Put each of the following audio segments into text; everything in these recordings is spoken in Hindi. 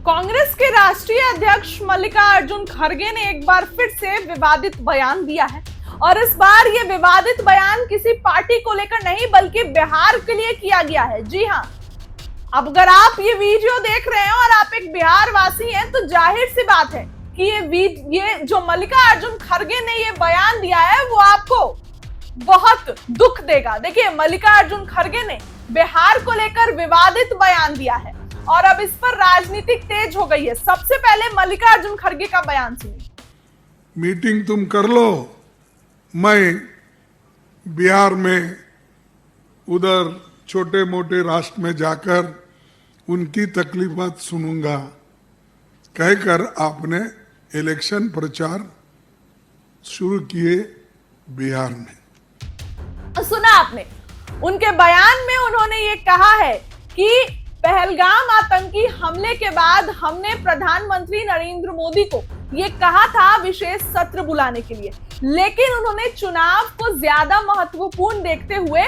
कांग्रेस के राष्ट्रीय अध्यक्ष मल्लिकार्जुन खड़गे ने एक बार फिर से विवादित बयान दिया है और इस बार ये विवादित बयान किसी पार्टी को लेकर नहीं बल्कि बिहार के लिए किया गया है। जी हां, अब अगर आप ये वीडियो देख रहे हैं और आप एक बिहार वासी हैं तो जाहिर सी बात है कि ये जो मल्लिकार्जुन खड़गे ने ये बयान दिया है वो आपको बहुत दुख देगा। देखिए, मल्लिकार्जुन खड़गे ने बिहार को लेकर विवादित बयान दिया है और अब इस पर राजनीतिक तेज हो गई है। सबसे पहले मल्लिकार्जुन खड़गे का बयान सुनिए। मीटिंग तुम कर लो, मैं बिहार में उधर छोटे मोटे राष्ट्र में जाकर उनकी तकलीफात सुनूंगा, कहकर आपने इलेक्शन प्रचार शुरू किए बिहार में। सुना आपने, उनके बयान में उन्होंने ये कहा है कि पहलगाम आतंकी हमले के बाद हमने प्रधानमंत्री नरेंद्र मोदी को ये कहा था विशेष सत्र बुलाने के लिए, लेकिन उन्होंने चुनाव को ज्यादा महत्वपूर्ण देखते हुए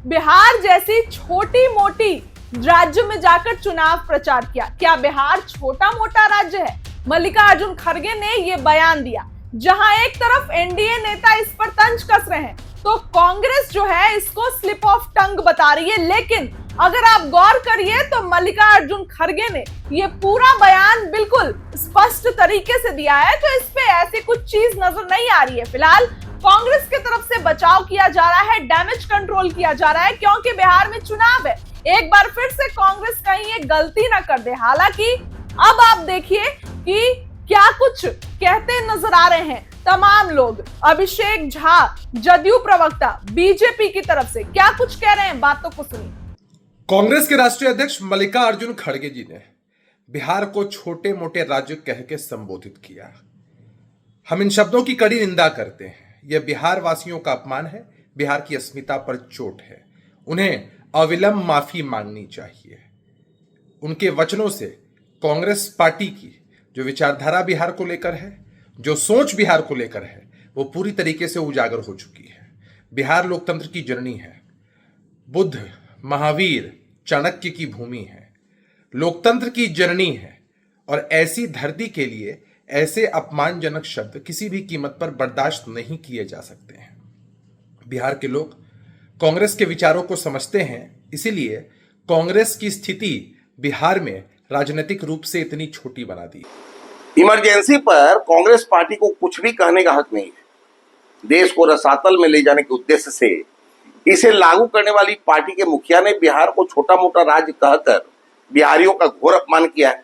बिहार जैसी छोटी मोटी राज्य में जाकर चुनाव प्रचार किया। क्या बिहार छोटा मोटा राज्य है? मल्लिकार्जुन खड़गे ने ये बयान दिया। जहां एक तरफ एनडीए नेता इस पर तंज कस रहे हैं तो कांग्रेस जो है इसको स्लिप ऑफ टंग बता रही है, लेकिन अगर आप गौर करिए तो मल्लिकार्जुन खड़गे ने ये पूरा बयान बिल्कुल स्पष्ट तरीके से दिया है, तो इस पे ऐसी कुछ चीज नजर नहीं आ रही है। फिलहाल कांग्रेस की तरफ से बचाव किया जा रहा है, डैमेज कंट्रोल किया जा रहा है, क्योंकि बिहार में चुनाव है। एक बार फिर से कांग्रेस कहीं ये गलती ना कर दे। हालांकि अब आप देखिए कि क्या कुछ कहते नजर आ रहे हैं तमाम लोग। अभिषेक झा, जदयू प्रवक्ता, बीजेपी की तरफ से क्या कुछ कह रहे हैं, बातों को सुनिए। कांग्रेस के राष्ट्रीय अध्यक्ष मल्लिकार्जुन खड़गे जी ने बिहार को छोटे मोटे राज्य कह के संबोधित किया। हम इन शब्दों की कड़ी निंदा करते हैं। यह बिहार वासियों का अपमान है, बिहार की अस्मिता पर चोट है। उन्हें अविलंब माफी मांगनी चाहिए। उनके वचनों से कांग्रेस पार्टी की जो विचारधारा बिहार को लेकर है, जो सोच बिहार को लेकर है, वो पूरी तरीके से उजागर हो चुकी है। बिहार लोकतंत्र की जननी है, बुद्ध, महावीर, चाणक्य की भूमि है, लोकतंत्र की जननी है और ऐसी धरती के लिए ऐसे अपमानजनक शब्द किसी भी कीमत पर बर्दाश्त नहीं किए जा सकते हैं। बिहार के लोग कांग्रेस के विचारों को समझते हैं, इसीलिए कांग्रेस की स्थिति बिहार में राजनीतिक रूप से इतनी छोटी बना दी। इमरजेंसी पर कांग्रेस पार्टी को कुछ भी कहने का हक नहीं है। देश को रसातल में ले जाने के उद्देश्य से इसे लागू करने वाली पार्टी के मुखिया ने बिहार को छोटा मोटा राज्य कहकर बिहारियों का घोर अपमान किया है।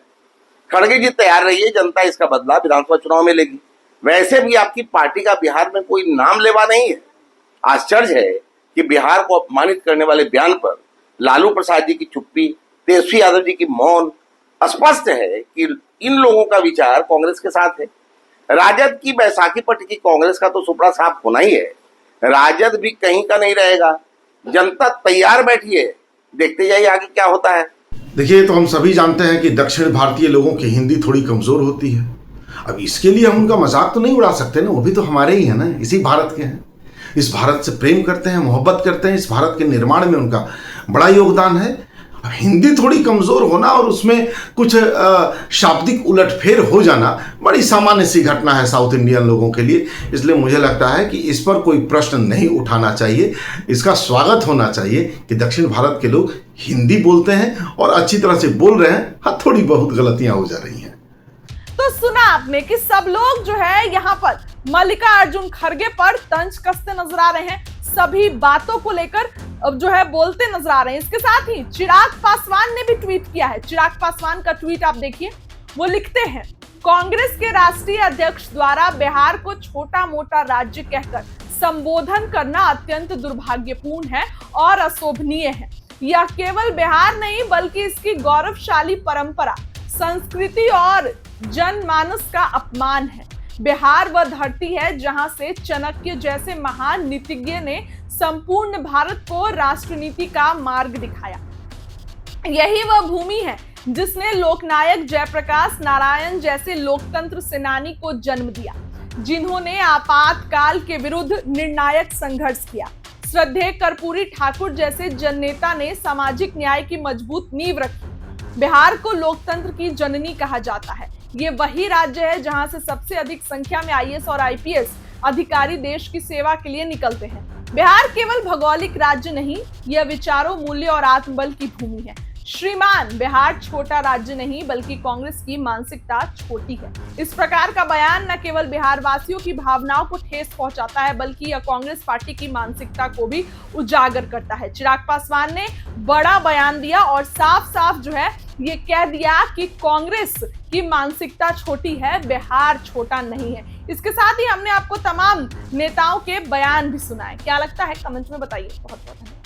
खड़गे जी तैयार रहिए, जनता इसका बदला विधानसभा चुनाव में लेगी। वैसे भी आपकी पार्टी का बिहार में कोई नाम लेवा नहीं है। आश्चर्य है कि बिहार को अपमानित करने वाले बयान पर लालू प्रसाद जी की चुप्पी, तेजस्वी यादव जी की मौन स्पष्ट है कि इन लोगों का विचार कांग्रेस के साथ है। राजद की बैसाखी पर टिकी कांग्रेस का तो सुपड़ा साफ होना ही है। राजद भी कहीं का नहीं रहेगा। जनता तैयार बैठी है, देखते जाइए आगे क्या होता है। देखिए, तो हम सभी जानते हैं कि दक्षिण भारतीय लोगों की हिंदी थोड़ी कमजोर होती है। अब इसके लिए हम उनका मजाक तो नहीं उड़ा सकते ना, वो भी तो हमारे ही है ना, इसी भारत के हैं। इस भारत से प्रेम करते हैं, मोहब्बत करते हैं। इस भारत के निर्माण में उनका बड़ा योगदान है। अब हिंदी थोड़ी कमजोर होना और उसमें कुछ शाब्दिक उलटफेर हो जाना बड़ी सामान्य सी घटना है साउथ इंडियन लोगों के लिए। इसलिए मुझे लगता है कि इस पर कोई प्रश्न नहीं उठाना चाहिए। इसका स्वागत होना चाहिए कि दक्षिण भारत के लोग हिंदी बोलते हैं और अच्छी तरह से बोल रहे हैं। हाँ, थोड़ी बहुत गलतियां हो जा रही हैं। तो सुना आपने कि सब लोग जो है यहाँ पर मल्लिकार्जुन खड़गे पर तंज कसते नजर आ रहे हैं, सभी बातों को लेकर अब जो है बोलते नजर आ रहे हैं। इसके साथ ही चिराग पासवान ने भी ट्वीट किया है। चिराग पासवान का ट्वीट आप देखिए। वो लिखते हैं, कांग्रेस के राष्ट्रीय अध्यक्ष द्वारा बिहार को छोटा मोटा राज्य कहकर संबोधन करना अत्यंत दुर्भाग्यपूर्ण है और अशोभनीय है। यह केवल बिहार नहीं बल्कि इसकी गौरवशाली परंपरा, संस्कृति और जनमानस का अपमान है। बिहार वह धरती है जहां से चाणक्य जैसे महान नीतिज्ञ ने संपूर्ण भारत को राष्ट्रनीति का मार्ग दिखाया। यही वह भूमि है जिसने लोकनायक जयप्रकाश नारायण जैसे लोकतंत्र सेनानी को जन्म दिया, जिन्होंने आपातकाल के विरुद्ध निर्णायक संघर्ष किया। श्रद्धेय कर्पूरी ठाकुर जैसे जननेता ने सामाजिक न्याय की मजबूत नींव रखी। बिहार को लोकतंत्र की जननी कहा जाता है। ये वही राज्य है जहां से सबसे अधिक संख्या में आईएएस और आईपीएस अधिकारी देश की सेवा के लिए निकलते हैं। बिहार केवल भौगोलिक राज्य नहीं, यह विचारों, मूल्य और आत्मबल की भूमि है। श्रीमान, बिहार छोटा राज्य नहीं बल्कि कांग्रेस की मानसिकता छोटी है। इस प्रकार का बयान न केवल बिहार वासियों की भावनाओं को ठेस पहुंचाता है बल्कि यह कांग्रेस पार्टी की मानसिकता को भी उजागर करता है। चिराग पासवान ने बड़ा बयान दिया और साफ साफ जो है ये कह दिया कि कांग्रेस की मानसिकता छोटी है, बिहार छोटा नहीं है। इसके साथ ही हमने आपको तमाम नेताओं के बयान भी सुनाए। क्या लगता है कमेंट में बताइए। बहुत बहुत धन्यवाद।